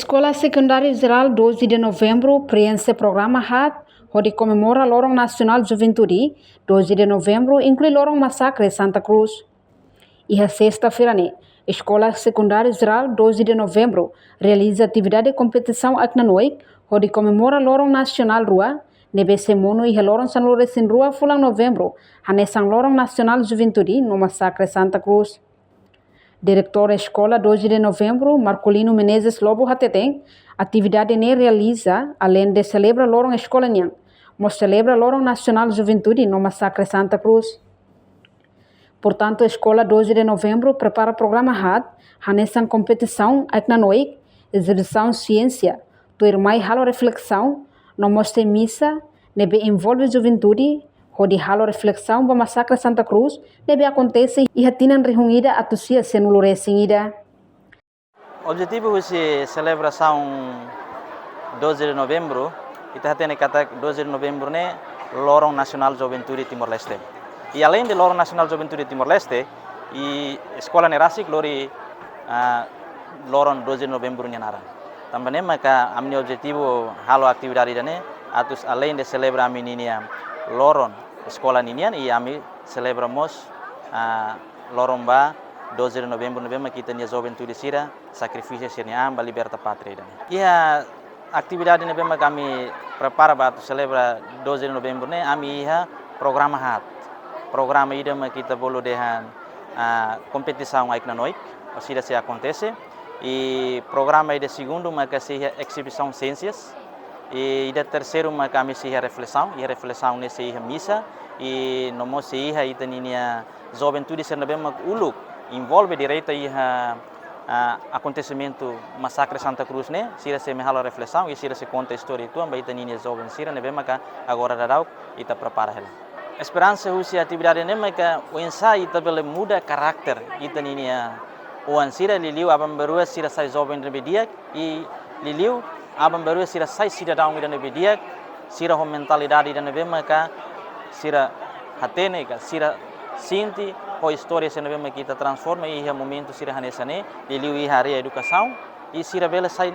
Escola Secundária Geral 12 de Novembro preenche programa HAT, onde comemora Lorong Nacional Juventude. 12 de Novembro inclui Lorong Massacre Santa Cruz. E a sexta-feira, Escola Secundária Geral 12 de Novembro realiza atividade de competição aqui na noite, onde comemora Lorong Nacional Rua, nebe semono e Lorong San Lourenço Rua Fulang Novembro, hanesan Lorong Nacional Juventude no Massacre Santa Cruz. Diretor da Escola 12 de Novembro, Marcolino Menezes Lobo Hateteng, atividade ne realiza, além de celebrar Lorong Escola Niang, mas celebra Lorong Nacional Juventude no Massacre Santa Cruz. Portanto, a Escola 12 de Novembro prepara programa HAT, hanesan competição aqui na noite, exibição ciência, tuir mai halo reflexão, no mostre missa, nebe envolve juventude, onde halo reflexão do Massacre Santa Cruz deve acontecer e hatinan reunida a tusia senuluresingida. O objetivo é celebração 12 de novembro, kita tem kata 12 de novembro né Lorong Nacional Juventude Timor-Leste. E além de Lorong Nacional Juventude Timor-Leste, e escola nerasik lori Lorong 12 de novembro nyanara. Também maka amni objetivo halo atividade dane atus além de celebrar meninia Lorong escola ninian e ami celebramos Lorong ba 12 de novembro kita nia juventude sira sacrifício sirnya amba liberta pátria. E a atividade nebe kami prepara ba celebra 12 de novembro ne ami iha programa HAT. Programa ida kita bolo dehan competição aí na noite, assim se acontece. E programa ida segundo maka se exibição ciências. E ida terceiro kami se reflexão, e reflexão nesse missa e no mo se iha itaninia juventude sernabe mak uluk envolve direito iha acontecimento Massacre Santa Cruz né, sira se mehalo reflexão e sira se conta história tu amba itaninia jovem sira nebe maka agora dadau ita prepara ela. Esperança usia atividade ne maka o ensaio ita bele muda karakter itaninia o ansira liliu abam berua sira sai jovem nebe dia e liliu abang baru sira sai sira daung ida nebe dia sira ho mentalidade ida nebe maka sira hatene ka sira sinti ho história se nebe kita transforma e momento sira hanesane liliu e hari educação e sira bele sai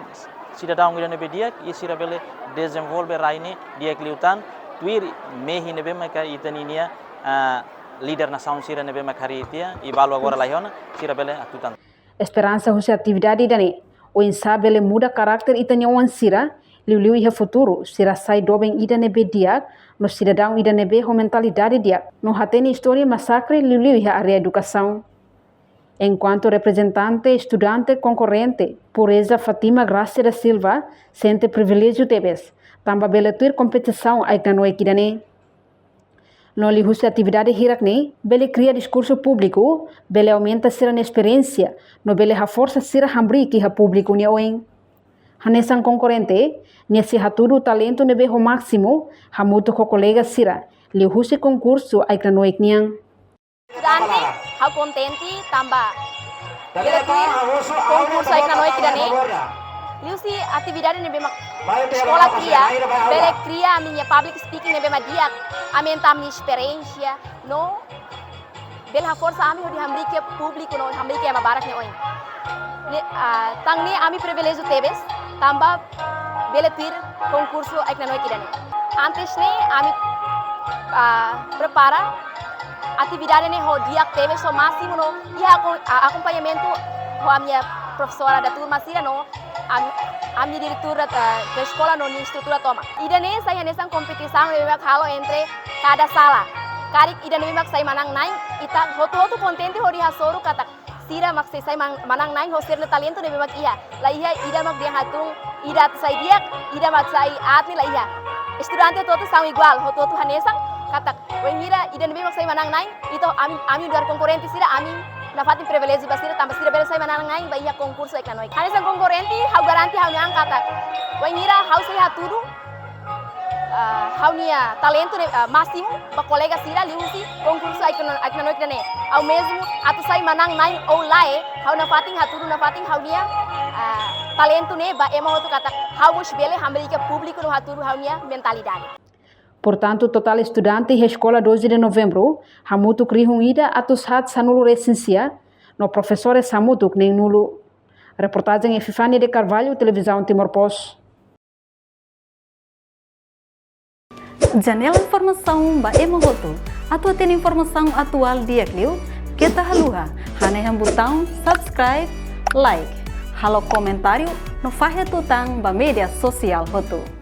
sira daung ida nebe dia e sira bele desenvolve raine dia kliutan tuir mehi nebe maka itaninia líder nação sira nebe maka haritia e balu agora laiona sira bele atutan. Esperança husi atividade dane o insabele muda karakter itanya wansira liu iha futuro sira sai dobeng ida nebe dia no cidadão ida nebe ho mentalidade dia no hatene história massacre liu iha área educação. Enquanto representante estudante concorrente Pureza Fatima Gracia da Silva sente privilégio debes tamba bele tuir competição ai na noite idane no li husi atividade hirakne bele cria discurso público bele aumenta sira na experiência no bele ha força sira hambri ki ha público nia oen hanesan concorrente nia se haturu talento nebe ho máximo ha mutu ko colega sira li husi concurso ai na noite niang Dante ha contenti tamba bele concurso ai na noite idane liusi atividade nebe sekolah bele cria a minha public speaking nebe dia aumenta a minha experiência no bele ha força ami ho di hamri ke público no hamri ke ma barak ne oin tang ni ami privilégio tebes tamba bele tir concurso ek na noi kidane antes ne ami prepara atividade ne ho dia tebes so máximo no ia acompanhamento ho a minha professora da turma sira no ami diretora da escola no estrutura toma idane saya nesan competição lebak halo entre cada sala karik idane mak saya manang naik ita hoto contente ho di hasoru kata sira mak saya manang naik ho sirle talento ne mak iya la iya ida mak dia hatung ida sai dia ida mak sai atni la iya estudante todo são igual ho todo hanesan kata wengira ida ne mak saya manang naik itu ami dar konkurente sira ami na fatin privilégio basira tambah sira bela sai manang naik ba iya concurso ek na noi hanesan konkurente hau garanti hau nyang kata wengira hau sai haturu hau nia talento máximo ba colega sira liusi concurso ai na noite ne ao mesmo atu sai manang nai ou lae hau na fating haturu na fating hau nia talento ne ba ema hotu kata hau mus bele hambrika público no haturu hau nia mentalidade. Portanto, total estudante e escola 12 de novembro hamutu krihung ida atus hat sanulu resensia no professores hamutuk nem nulu Reportagem Epifânia de Carvalho, Televisão Timor Post. Janela informação ba emohoto. Atua tem informação atual dia Clio. Kita haluha. Haneham botão subscribe, like. Halo comentário no Fahia Tutang ba media sosial hoto.